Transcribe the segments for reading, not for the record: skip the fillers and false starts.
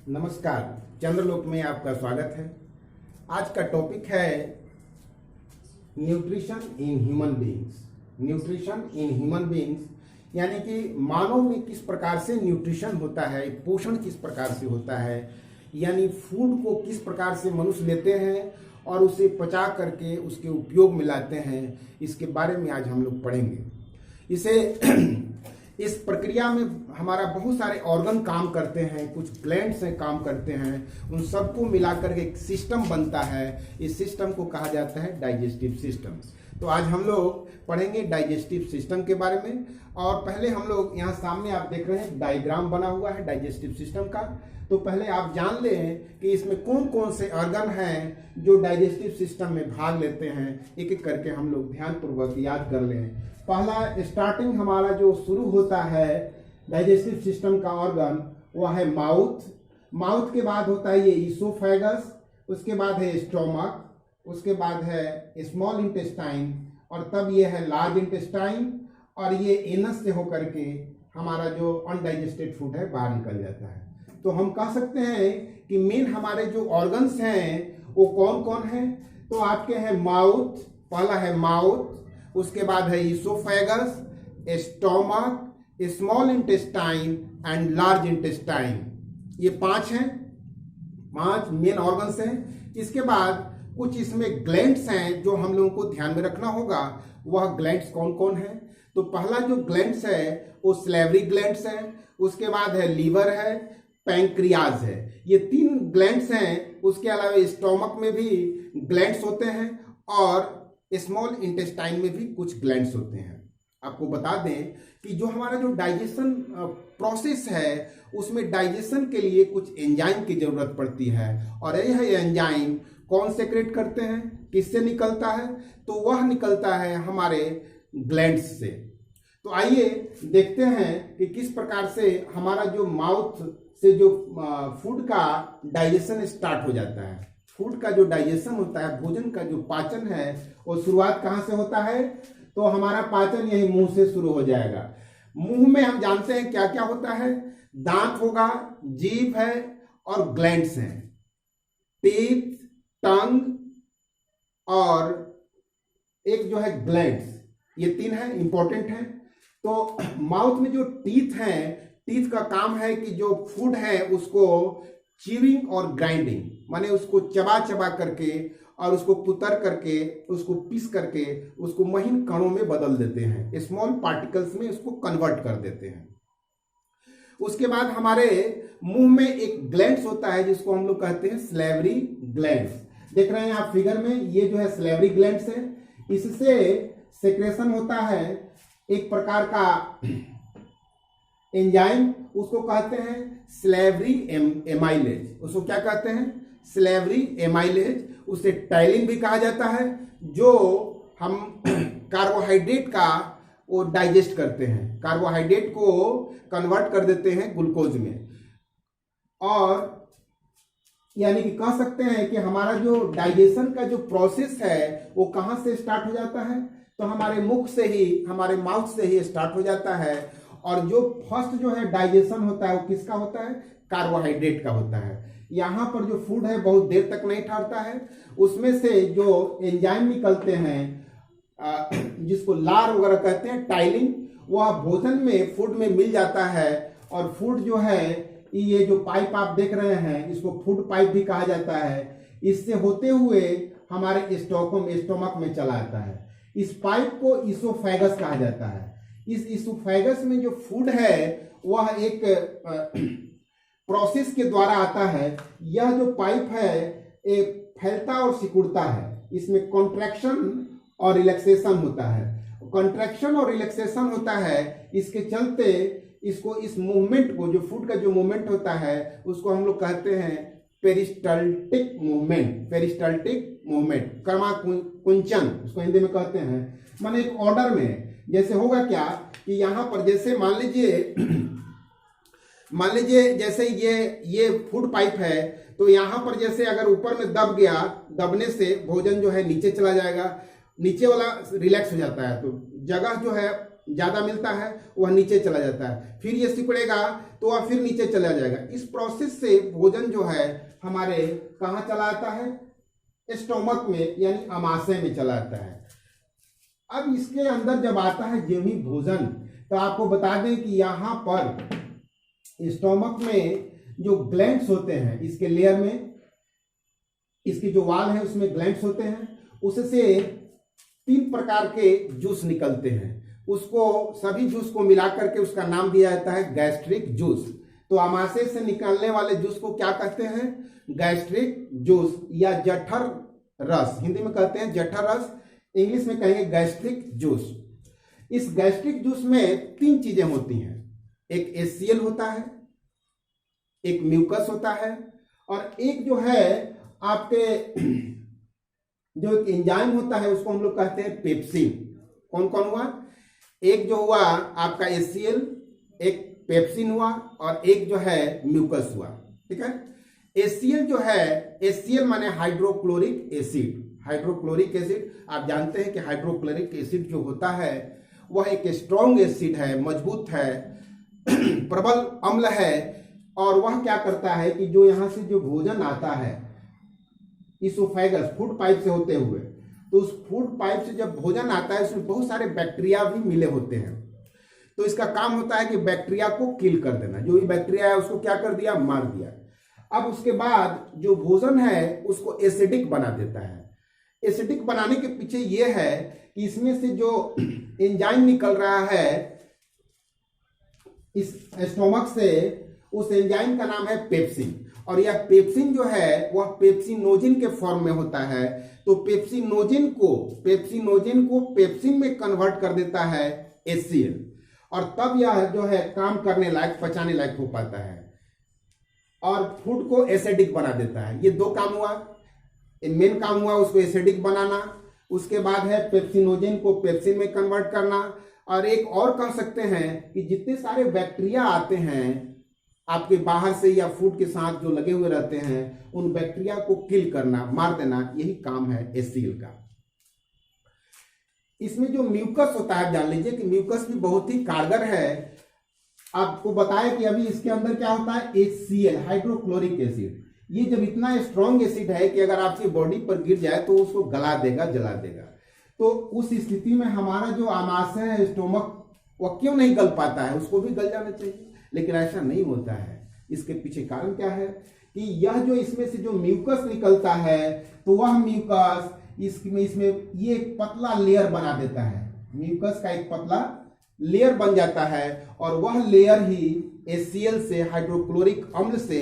नमस्कार, चंद्रलोक में आपका स्वागत है। आज का टॉपिक है nutrition in human beings. Nutrition in human beings यानी कि मानव में किस प्रकार से न्यूट्रिशन होता है, पोषण किस प्रकार से होता है, यानी फूड को किस प्रकार से मनुष्य लेते हैं और उसे पचा करके उसके उपयोग में लाते हैं, इसके बारे में आज हम लोग पढ़ेंगे। इस प्रक्रिया में हमारा बहुत सारे ऑर्गन काम करते हैं, कुछ ग्लैंड्स हैं काम करते हैं, उन सबको मिलाकर एक सिस्टम बनता है। इस सिस्टम को कहा जाता है डाइजेस्टिव सिस्टम। तो आज हम लोग पढ़ेंगे डाइजेस्टिव सिस्टम के बारे में। और पहले हम लोग यहाँ सामने आप देख रहे हैं डायग्राम बना हुआ है डाइजेस्टिव सिस्टम का। तो पहले आप जान लें कि इसमें कौन कौन से ऑर्गन हैं जो डाइजेस्टिव सिस्टम में भाग लेते हैं। एक एक करके हम लोग ध्यानपूर्वक याद कर लें। पहला स्टार्टिंग हमारा जो शुरू होता है डाइजेस्टिव सिस्टम का ऑर्गन, वह है माउथ। माउथ के बाद होता है ये ईसोफेगस, उसके बाद है स्टोमक, उसके बाद है स्मॉल इंटेस्टाइन, और तब ये है लार्ज इंटेस्टाइन, और ये एनस से होकर के हमारा जो अनडाइजेस्टेड फूड है बाहर निकल जाता है। तो हम कह सकते हैं कि मेन हमारे जो ऑर्गन्स हैं वो कौन कौन हैं। तो आपके हैं माउथ, पहला है माउथ, उसके बाद है oesophagus, stomach, small intestine and large intestine. ये पांच हैं, पांच मेन ऑर्गन्स हैं। इसके बाद कुछ इसमें ग्लैंड्स हैं जो हम लोगों को ध्यान में रखना होगा। वह ग्लैंड्स कौन कौन है? तो पहला जो ग्लैंड्स है वो सैलिवरी ग्लैंड्स है, उसके बाद है लीवर है, पैंक्रियाज है। ये तीन ग्लैंड्स हैं। उसके अलावा स्टोमक में भी ग्लैंड्स होते हैं और स्मॉल इंटेस्टाइन में भी कुछ ग्लैंड्स होते हैं। आपको बता दें कि जो हमारा जो डाइजेशन प्रोसेस है उसमें डाइजेशन के लिए कुछ एंजाइम की जरूरत पड़ती है, और यह एंजाइम कौन सेक्रेट करते हैं, किससे निकलता है? तो वह निकलता है हमारे ग्लैंड्स से। तो आइए देखते हैं कि किस प्रकार से हमारा जो माउथ से जो फूड का डाइजेशन स्टार्ट हो जाता है। फूड का जो डाइजेशन होता है, भोजन का जो पाचन है, वो शुरुआत कहाँ से होता है? तो हमारा पाचन यही मुंह से शुरू हो जाएगा। मुंह में हम जानते हैं क्या क्या होता है। दांत होगा, जीभ है और ग्लैंड्स हैं, टीथ, टंग और एक जो है ग्लैंड्स। ये तीन है, इंपॉर्टेंट है। तो माउथ में जो टीथ हैं, टीथ का काम है कि जो फूड है उसको च्यूइंग और ग्राइंडिंग, माने उसको चबा चबा करके और उसको कुतर करके, उसको पीस करके उसको महीन कणों में बदल देते हैं, स्मॉल पार्टिकल्स में उसको कन्वर्ट कर देते हैं। उसके बाद हमारे मुंह में एक ग्लैंड्स होता है जिसको हम लोग कहते हैं सैलिवरी ग्लैंड्स। देख रहे हैं आप फिगर में, ये जो है सैलिवरी ग्लैंड्स है। इससे सेक्रेशन होता है एक प्रकार का एंजाइम, उसको कहते हैं सैलिवरी एमाइलेज। उसको क्या कहते हैं? Salivary amylase. उसे टाइलिन भी कहा जाता है, जो हम कार्बोहाइड्रेट का वो डाइजेस्ट करते हैं, कार्बोहाइड्रेट को कन्वर्ट कर देते हैं ग्लूकोज में। और यानी कि कह सकते हैं कि हमारा जो डाइजेशन का जो प्रोसेस है वो कहाँ से स्टार्ट हो जाता है? तो हमारे मुख से ही, हमारे माउथ से ही स्टार्ट हो जाता है। और जो फर्स्ट जो है डाइजेशन होता है वो किसका होता है? कार्बोहाइड्रेट का होता है। यहाँ पर जो फूड है बहुत देर तक नहीं ठहरता है। उसमें से जो एंजाइम निकलते हैं जिसको लार वगैरह कहते हैं, टाइलिन, वह भोजन में, फूड में मिल जाता है। और फूड जो है, ये जो पाइप आप देख रहे हैं इसको फूड पाइप भी कहा जाता है। इससे होते हुए हमारे स्टोमक में चला आता है। इस पाइप को ईसोफेगस कहा जाता है। इस ईसोफेगस में जो फूड है वह एक प्रोसेस के द्वारा आता है। यह जो पाइप है एक फैलता और सिकुड़ता है। इसमें कॉन्ट्रैक्शन और रिलैक्सेशन होता है। कॉन्ट्रैक्शन और रिलैक्सेशन होता है, इसके चलते इसको, इस मूवमेंट को, जो फूड का जो मूवमेंट होता है उसको हम लोग कहते हैं peristaltic movement. Peristaltic movement, Karma कुंचन उसको हिंदी में कहते हैं। माने एक ऑर्डर में जैसे होगा क्या कि यहाँ पर जैसे मान लीजिए जैसे ये फूड पाइप है, तो यहाँ पर जैसे अगर ऊपर में दब गया, दबने से भोजन जो है नीचे चला जाएगा, नीचे वाला रिलैक्स हो जाता है, तो जगह जो है ज्यादा मिलता है वह नीचे चला जाता है, फिर ये सिकुड़ेगा तो वह फिर नीचे चला जाएगा। इस प्रोसेस से भोजन जो है हमारे कहाँ चला आता है, स्टोमक में यानी आमाशय में चला आता है। अब इसके अंदर जब आता है गेहूं भोजन, तो आपको बता दें कि यहाँ पर स्टोमक में जो ग्लैंड्स होते हैं, इसके लेयर में इसकी जो वाल है उसमें ग्लैंड्स होते हैं, उससे 3 प्रकार के जूस निकलते हैं। उसको सभी जूस को मिलाकर के उसका नाम दिया जाता है गैस्ट्रिक जूस। तो आमाशय से निकलने वाले जूस को क्या कहते हैं, गैस्ट्रिक जूस या जठर रस, हिंदी में कहते हैं जठर रस, इंग्लिश में कहेंगे गैस्ट्रिक जूस। इस गैस्ट्रिक जूस में 3 चीजें होती हैं, एक HCl होता है, एक म्यूकस होता है, और एक जो है आपके जो एक एंजाइम होता है उसको हम लोग कहते हैं पेप्सिन। कौन कौन हुआ, एक जो हुआ आपका HCl, एक पेप्सिन हुआ, और एक जो है म्यूकस हुआ। ठीक है, HCl जो है, HCl माने हाइड्रोक्लोरिक एसिड। हाइड्रोक्लोरिक एसिड आप जानते हैं कि हाइड्रोक्लोरिक एसिड जो होता है वह एक स्ट्रॉन्ग एसिड है, मजबूत है, प्रबल अम्ल है, और वह क्या करता है कि जो यहाँ से जो भोजन आता है इसोफेगस फूड पाइप से होते हुए, तो उस फूड पाइप से जब भोजन आता है उसमें बहुत सारे बैक्टीरिया भी मिले होते हैं। तो इसका काम होता है कि बैक्टीरिया को किल कर देना, जो भी बैक्टीरिया है उसको क्या कर दिया, मार दिया। अब उसके बाद जो भोजन है उसको एसिडिक बना देता है। एसिडिक बनाने के पीछे ये है कि इसमें से जो एंजाइम निकल रहा है इस स्टोमक से, उस एंजाइम का नाम है पेप्सिन, और यह पेप्सिन जो है वह पेप्सिनोजिन के फॉर्म में होता है। तो पेप्सिनोजिन को पेप्सिन में कन्वर्ट कर देता है HCl, और तब यह जो है काम करने लायक, पचाने लायक हो पाता है, और फूड को एसिडिक बना देता है। ये 2 काम हुआ, मेन काम हुआ उसको एसिडिक बनाना, उसके बाद है पेप्सिनोजिन को पेप्सिन में कन्वर्ट करना, और एक और कर सकते हैं कि जितने सारे बैक्टीरिया आते हैं आपके बाहर से या फूड के साथ जो लगे हुए रहते हैं, उन बैक्टीरिया को किल करना, मार देना, यही काम है HCl का। इसमें जो म्यूकस होता है, जान लीजिए कि म्यूकस भी बहुत ही कारगर है। आपको बताया कि अभी इसके अंदर क्या होता है, HCl हाइड्रोक्लोरिक एसिड। ये जब इतना स्ट्रॉन्ग एसिड है कि अगर आपकी बॉडी पर गिर जाए तो उसको गला देगा, जला देगा। तो उस स्थिति में हमारा जो आमाशय है, स्टोमक, वह क्यों नहीं गल पाता है, उसको भी गल जाना चाहिए, लेकिन ऐसा नहीं होता है। इसके पीछे कारण क्या है कि यह जो इसमें से जो म्यूकस निकलता है, तो वह म्यूकस इसमें ये एक पतला लेयर बना देता है। म्यूकस का एक पतला लेयर बन जाता है, और वह लेयर ही HCl से, हाइड्रोक्लोरिक अम्ल से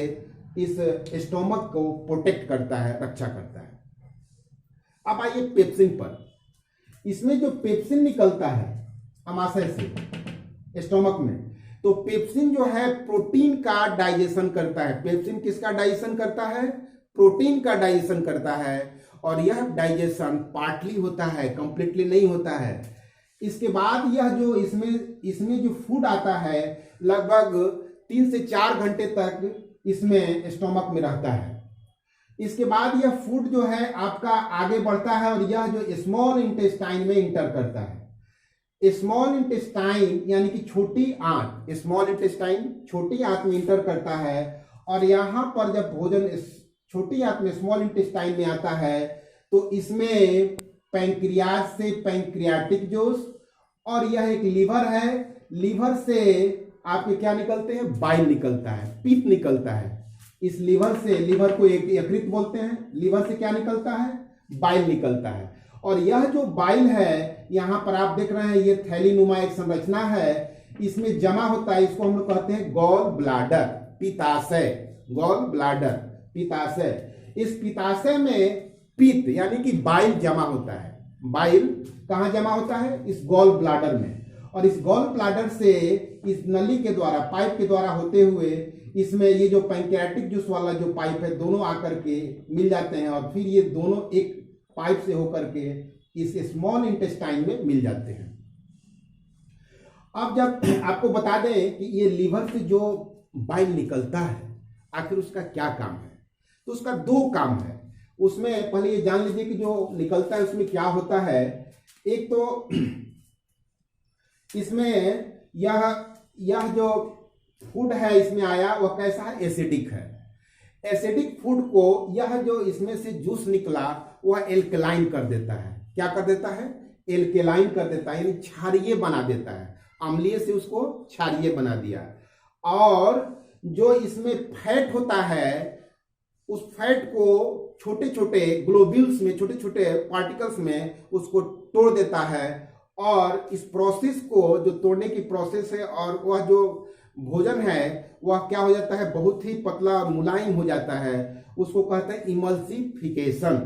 इस स्टोमक को प्रोटेक्ट करता है, रक्षा करता है। अब आइए पेप्सिन पर। इसमें जो पेप्सिन निकलता है आमाशय से स्टोमक में, तो पेप्सिन जो है प्रोटीन का डाइजेशन करता है। पेप्सिन किसका डाइजेशन करता है, प्रोटीन का डाइजेशन करता है, और यह डाइजेशन पार्टली होता है, कंप्लीटली नहीं होता है। इसके बाद यह जो इसमें जो फूड आता है लगभग 3 से 4 घंटे तक इसमें स्टोमक में रहता है। इसके बाद यह फूड जो है आपका आगे बढ़ता है, और यह जो स्मॉल इंटेस्टाइन में इंटर करता है। स्मॉल इंटेस्टाइन यानी कि छोटी आंत, स्मॉल इंटेस्टाइन छोटी आंत में इंटर करता है, और यहां पर जब भोजन छोटी आंत में, स्मॉल इंटेस्टाइन में आता है, तो इसमें पैंक्रियाज से पैंक्रियाटिक जूस, और यह एक लीवर है, लीवर से आपके क्या निकलते हैं, बाइल निकलता है, पित्त निकलता है। इस लीवर से, लीवर को एक यकृत बोलते हैं, लीवर से क्या निकलता है, बाइल निकलता है। और यह जो बाइल है, यहां पर आप देख रहे हैं ये थैलीनुमा एक संरचना है, इसमें जमा होता है, इसको हम लोग कहते हैं गॉल ब्लाडर, पित्ताशय, गॉल ब्लाडर, पित्ताशय। इस पित्ताशय में पित्त यानी कि बाइल जमा होता है। बाइल कहां जमा होता है, इस गॉल ब्लाडर में, और इस गॉल ब्लाडर से इस नली के द्वारा, पाइप के द्वारा होते हुए इसमें ये जो पैंक्रियाटिक जूस वाला जो पाइप है, दोनों आकर के मिल जाते हैं, और फिर ये दोनों एक पाइप से होकर के इस स्मॉल इंटेस्टाइन में मिल जाते हैं। अब जब आपको बता दें कि ये लीवर से जो बाइल निकलता है, आखिर उसका क्या काम है, तो उसका 2 काम है। उसमें पहले ये जान लीजिए कि जो निकलता है उसमें क्या होता है। एक तो इसमें यह जो फूड है इसमें आया वह कैसा है, एसिडिक है। एसिडिक फूड को यह जो इसमें से जूस निकला वह एल्कलाइन कर देता है। क्या कर देता है, एल्कलाइन कर देता है, यानी क्षारीय बना देता है। अम्लीय से उसको क्षारीय बना दिया। और जो इसमें फैट होता है उस फैट को छोटे छोटे ग्लोब्यूल्स में, छोटे छोटे पार्टिकल्स में उसको तोड़ देता है। और इस प्रोसेस को, जो तोड़ने की प्रोसेस है, और वह जो भोजन है वह क्या हो जाता है, बहुत ही पतला मुलायम हो जाता है। उसको कहते हैं इमल्सिफिकेशन।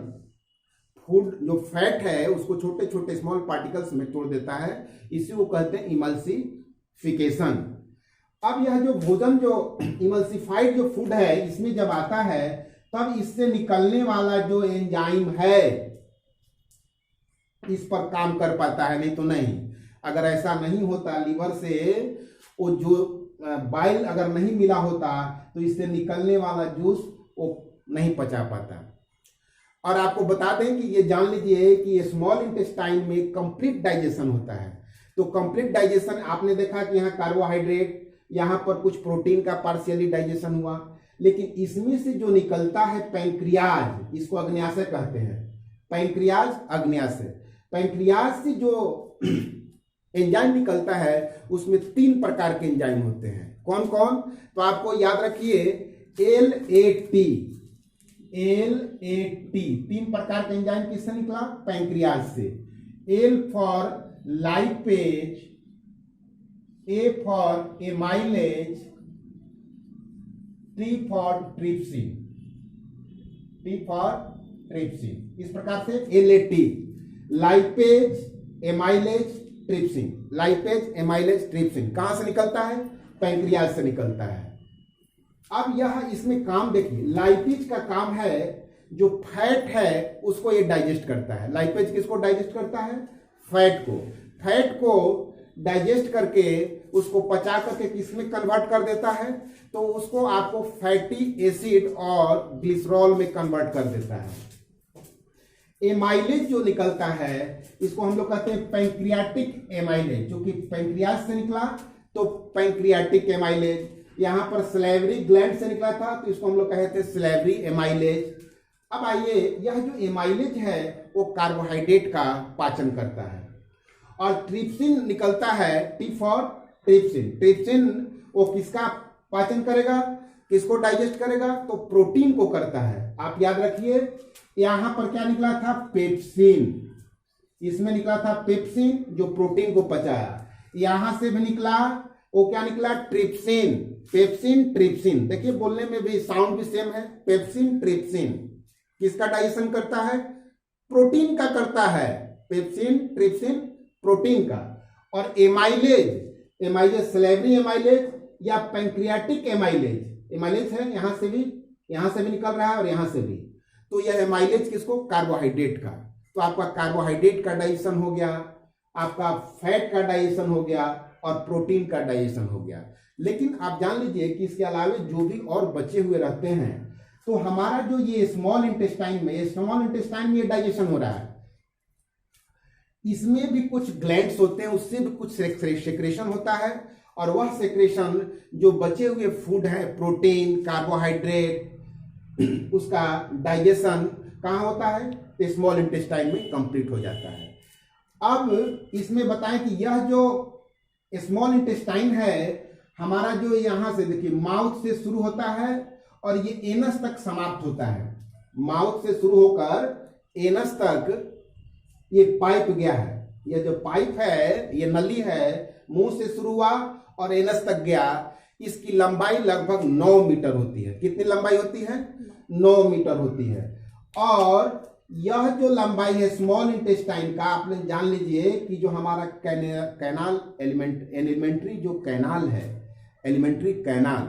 फूड जो फैट है उसको छोटे छोटे स्मॉल पार्टिकल्स में तोड़ देता है, इसी को कहते हैं इमल्सिफिकेशन। अब यह जो भोजन, जो इमल्सिफाइड जो फूड है, इसमें जब आता है तब इससे निकलने वाला जो एंजाइम है इस पर काम कर पाता है, नहीं तो नहीं। अगर ऐसा नहीं होता, लीवर से वो जो बाइल अगर नहीं मिला होता तो इससे निकलने वाला जूस वो नहीं पचा पाता। और आपको बता दें कि ये जान लीजिए कि ये स्मॉल इंटेस्टाइन में कंप्लीट डाइजेशन होता है। तो कंप्लीट डाइजेशन आपने देखा कि यहाँ कार्बोहाइड्रेट, यहाँ पर कुछ प्रोटीन का पार्शियली डाइजेशन हुआ, लेकिन इसमें से जो निकलता है पैंक्रियाज, इसको अग्न्याशय कहते हैं, पैंक्रियाज अग्न्याशय। पैंक्रियाज से जो एंजाइम निकलता है उसमें 3 प्रकार के एंजाइम होते हैं। कौन कौन, तो आपको याद रखिए, LAT 3 प्रकार के एंजाइम किससे निकला, पैंक्रियाज से। L for lipase, A for amylase, T for trypsin, इस प्रकार से LAT, lipase amylase trypsin, lipase amylase trypsin कहां से निकलता है, पैंक्रियाज से निकलता है। अब यह इसमें काम देखिए, लाइपेज का काम है जो फैट है उसको ये डाइजेस्ट करता है। लाइपेज किसको डाइजेस्ट करता है, फैट को। फैट को डाइजेस्ट करके उसको पचा करके किसमें कन्वर्ट कर देता है, तो उसको आपको फैटी एसिड और ग्लिसरॉल में कन्वर्ट कर देता है। एमाइलेज जो निकलता है इसको हम लोग कहते हैं पैंक्रियाटिक एमाइलेज, जो कि पैंक्रियाज से निकला तो पैंक्रियाटिक एमाइलेज। यहां पर सलेवरी ग्लैंड से निकला था तो इसको हम लोग कहते हैं सलेवरी एमाइलेज। अब आइए, यह जो एमाइलेज है वो कार्बोहाइड्रेट का पाचन करता है। और ट्रिप्सिन निकलता है, T फॉर ट्रिप्सिन। ट्रिप्सिन वो किसका पाचन करेगा, किसको डाइजेस्ट करेगा, तो प्रोटीन को करता है। आप याद रखिए, यहां पर क्या निकला था, पेप्सिन। इसमें निकला था पेप्सिन जो प्रोटीन को पचाया। यहां से भी निकला, वो क्या निकला, ट्रिप्सिन। पेप्सिन ट्रिप्सिन, देखिए बोलने में भी साउंड भी सेम है, पेप्सिन ट्रिप्सिन। किसका डाइजेशन करता है, प्रोटीन का करता है। पेप्सिन ट्रिप्सिन प्रोटीन का। और एमाइलेज सलेवरी एमाइलेज या पैंक्रियाटिक एमाइलेज, एमाइलेज है यहां से भी निकल रहा है और यहां से भी। तो यह एमाइलेज किसको, कार्बोहाइड्रेट का। तो आपका कार्बोहाइड्रेट का डाइजेशन हो गया, आपका फैट का डाइजेशन हो गया और प्रोटीन का डाइजेशन हो गया। लेकिन आप जान लीजिए कि इसके अलावा जो भी और बचे हुए रहते हैं, तो हमारा जो ये स्मॉल इंटेस्टाइन में ये डाइजेशन हो रहा है, इसमें भी कुछ ग्लैंड्स होते हैं, उससे भी कुछ सेक्रेशन होता है। और वह सेक्रेशन जो बचे हुए फूड है, प्रोटीन, कार्बोहाइड्रेट, उसका डाइजेशन कहाँ होता है, स्मॉल इंटेस्टाइन में कंप्लीट हो जाता है। अब इसमें बताएं कि यह जो स्मॉल इंटेस्टाइन है हमारा, जो यहाँ से देखिए माउथ से शुरू होता है और ये एनस तक समाप्त होता है। माउथ से शुरू होकर एनस तक ये पाइप गया है। ये जो पाइप है, ये नली है, मुंह से शुरू हुआ और एनस तक गया। इसकी लंबाई लगभग 9 मीटर होती है। कितनी लंबाई होती है, 9 मीटर होती है। और यह जो लंबाई है स्मॉल इंटेस्टाइन का, आपने जान लीजिए कि जो हमारा कैनाल एलिमेंट्री जो कैनाल है, एलिमेंट्री कैनाल,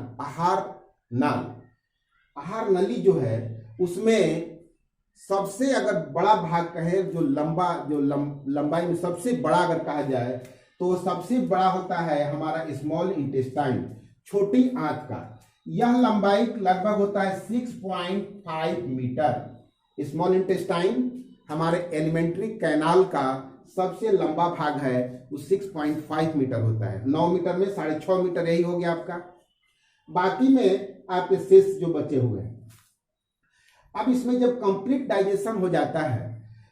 आहार नली जो है, उसमें सबसे अगर बड़ा भाग कहे, जो लंबाई में सबसे बड़ा अगर कहा जाए तो सबसे बड़ा होता है हमारा स्मॉल इंटेस्टाइन, छोटी आंत का। यह लंबाई लगभग होता है 6.5 मीटर। स्मॉल इंटेस्टाइन हमारे एलिमेंट्री कैनाल का सबसे लंबा भाग है वो 6.5 मीटर होता है। 9 मीटर में 6.5 मीटर यही हो गया आपका। बाकी में आपके शेष जो बचे हुए हैं। अब इसमें जब कंप्लीट डाइजेशन हो जाता है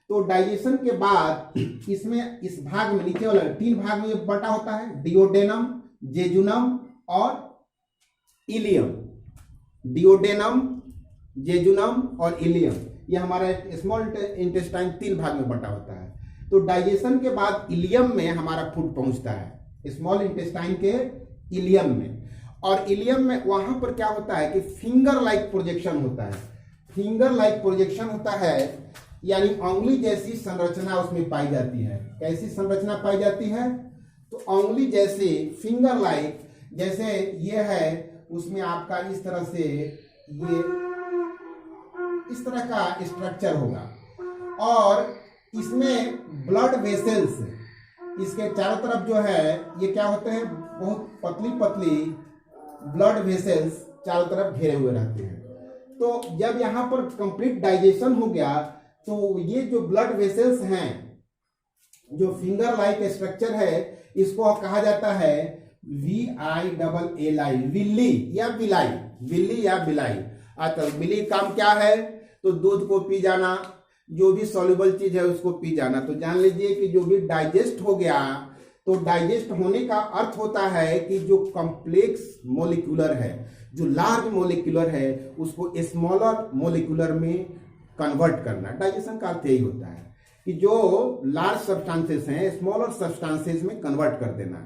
तो डाइजेशन के बाद इसमें इस भाग में नीचे वाला 3 भाग में बटा होता है, डिओडेनम, जेजुनम और इलियम। डिओडेनम, जेजुनम और इलियम, ये हमारा स्मॉल इंटेस्टाइन 3 भाग में बटा होता है। तो डाइजेशन के बाद इलियम में हमारा फूड पहुंचता है, स्मॉल इंटेस्टाइन के इलियम में। और इलियम में वहां पर क्या होता है कि फिंगर लाइक प्रोजेक्शन होता है। फिंगर लाइक प्रोजेक्शन होता है यानी उंगली जैसी संरचना उसमें पाई जाती है। कैसी संरचना पाई जाती है? तो उंगली जैसी, फिंगर लाइक, जैसे ये है उसमें आपका इस तरह से ये इस तरह का स्ट्रक्चर होगा और इसमें ब्लड वेसल्स इसके चारों तरफ जो है ये क्या होते हैं, बहुत पतली पतली ब्लड वेसल्स चारों तरफ घेरे हुए रहते हैं। तो जब यहाँ पर कंप्लीट डाइजेशन हो गया तो ये जो ब्लड वेसल्स हैं, जो फिंगर लाइक स्ट्रक्चर है, इसको कहा जाता है VILI, विल्ली या बिलाई, विल्ली या बिलाई। अच्छा, विल्ली काम क्या है? तो दूध को पी जाना, जो भी सॉल्युबल चीज है उसको पी जाना। तो जान लीजिए कि जो भी डाइजेस्ट हो गया, तो डाइजेस्ट होने का अर्थ होता है कि जो कॉम्प्लेक्स मोलिकुलर है, जो लार्ज मोलिकुलर है, उसको स्मॉलर मोलिकुलर में कन्वर्ट करना। डाइजेशन का अर्थ यही होता है कि जो लार्ज सब्सटेंसेस हैं स्मॉलर सब्सटेंसेस में कन्वर्ट कर देना।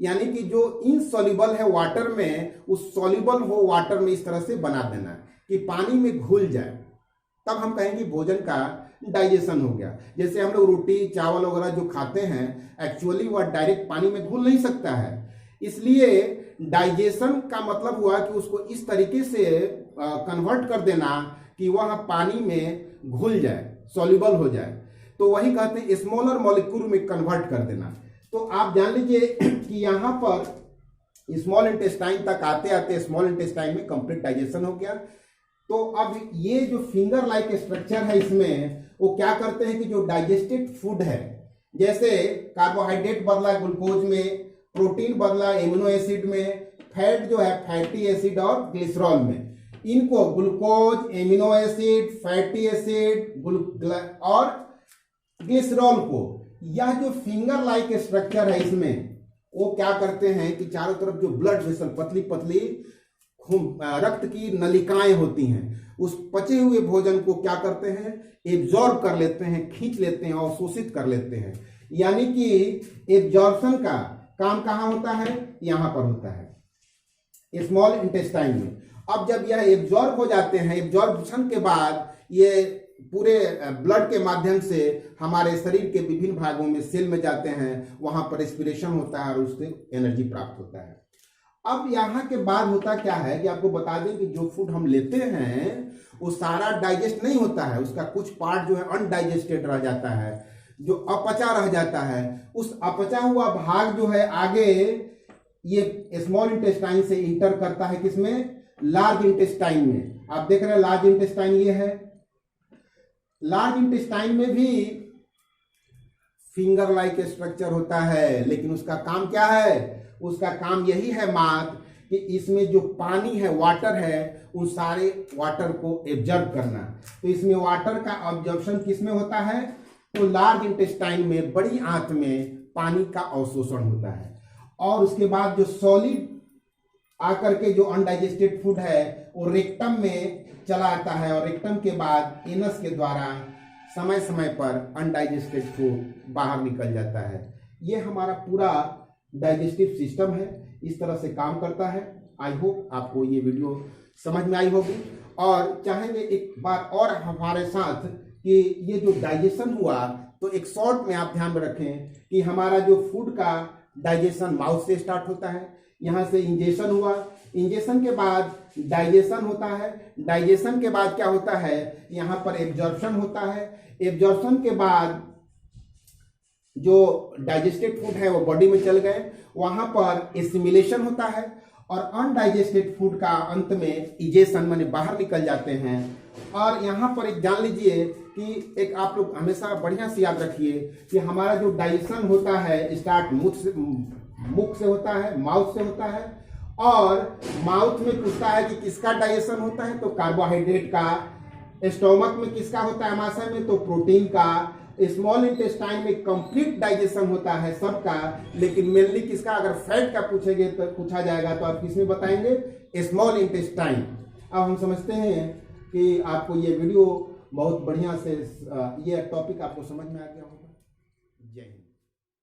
यानी कि जो इनसॉल्युबल है वाटर में, उस सॉल्युबल हो वाटर में इस तरह से बना देना कि पानी में घुल जाए। तब हम कहेंगे भोजन का डाइजेशन हो गया। जैसे हम लोग रोटी चावल वगैरह जो खाते हैं, एक्चुअली वह डायरेक्ट पानी में घुल नहीं सकता है। इसलिए डाइजेशन का मतलब हुआ कि उसको इस तरीके से कन्वर्ट कर देना कि वह पानी में घुल जाए, सॉल्युबल हो जाए। तो वही कहते हैं स्मॉलर मॉलिक्यूल में कन्वर्ट कर देना। तो आप जान लीजिए कि यहाँ पर स्मॉल इंटेस्टाइन तक आते आते स्मॉल इंटेस्टाइन में कंप्लीट डाइजेशन हो गया। तो अब ये जो फिंगर लाइक स्ट्रक्चर है इसमें वो क्या करते हैं कि जो डाइजेस्टेड फूड है, जैसे कार्बोहाइड्रेट बदला ग्लूकोज में, प्रोटीन बदला एमिनो एसिड में, फैट जो है फैटी एसिड और ग्लिसरॉल में, इनको glucose, amino acid, fatty acid और ग्लिसरॉल को, यह जो फिंगर लाइक स्ट्रक्चर है इसमें वो क्या करते हैं कि चारों तरफ जो ब्लड वेसल, पतली पतली रक्त की नलिकाएं होती हैं, उस पचे हुए भोजन को क्या करते हैं, एब्जॉर्ब कर लेते हैं, खींच लेते हैं और शोषित कर लेते हैं। यानी कि एब्जॉर्प्शन का काम कहाँ होता है? यहाँ पर होता है, स्मॉल इंटेस्टाइन में। अब जब यह एब्जॉर्ब हो जाते हैं, एब्जॉर्प्शन के बाद ये पूरे ब्लड के माध्यम से हमारे शरीर के विभिन्न भागों में, सेल में जाते हैं, वहां पर रेस्पिरेशन होता है और उससे एनर्जी प्राप्त होता है। अब यहाँ के बाद होता क्या है कि आपको बता दें कि जो फूड हम लेते हैं वो सारा डाइजेस्ट नहीं होता है, उसका कुछ पार्ट जो है अनडाइजेस्टेड रह जाता है, जो अपचा रह जाता है। उस अपचा हुआ भाग जो है आगे ये स्मॉल इंटेस्टाइन से इंटर करता है, किसमें? लार्ज इंटेस्टाइन में। आप देख रहे हैं लार्ज इंटेस्टाइन ये है। लार्ज इंटेस्टाइन में भी फिंगर लाइक स्ट्रक्चर होता है, लेकिन उसका काम क्या है? उसका काम यही है मात्र कि इसमें जो पानी है, वाटर है, उन सारे वाटर को एब्जॉर्ब करना। तो इसमें वाटर का ऑब्जॉर्प्शन किसमें होता है? तो लार्ज इंटेस्टाइन में, बड़ी आंत में पानी का अवशोषण होता है। और उसके बाद जो सॉलिड आकर के जो अनडाइजेस्टेड फूड है वो रेक्टम में चला आता है और रेक्टम के बाद एनस के द्वारा समय समय पर अनडाइजेस्टेड फूड बाहर निकल जाता है। ये हमारा पूरा डाइजेस्टिव सिस्टम है, इस तरह से काम करता है। आई होप आपको ये वीडियो समझ में आई होगी और चाहेंगे एक बार और हमारे साथ कि ये जो डाइजेशन हुआ, तो एक शॉर्ट में आप ध्यान में रखें कि हमारा जो फूड का डाइजेशन माउथ से स्टार्ट होता है, यहाँ से इंजेशन हुआ, इंजेशन के बाद डाइजेशन होता है, डाइजेशन के बाद क्या होता है, यहाँ पर एब्जॉर्प्शन होता है, एब्जॉर्प्शन के बाद जो डाइजेस्टेड फूड है वो बॉडी में चल गए, वहां पर एसिमिलेशन होता है और अनडाइजेस्टेड फूड का अंत में इजेशन माने बाहर निकल जाते हैं। और यहाँ पर एक जान लीजिए कि एक आप लोग हमेशा बढ़िया से याद रखिए कि हमारा जो डाइजेशन होता है स्टार्ट मुख से होता है, माउथ से होता है। और माउथ में पूछता है कि किसका डाइजेशन होता है, तो कार्बोहाइड्रेट का। स्टोमक में किसका होता है, आमाशय में, तो प्रोटीन का। स्मॉल इंटेस्टाइन में कंप्लीट डाइजेशन होता है सबका, लेकिन मेनली किसका, अगर फैट का पूछेंगे तो पूछा जाएगा तो आप किसमें बताएंगे, स्मॉल इंटेस्टाइन। अब हम समझते हैं कि आपको ये वीडियो बहुत बढ़िया से ये टॉपिक आपको समझ में आ गया होगा। जय हिंद।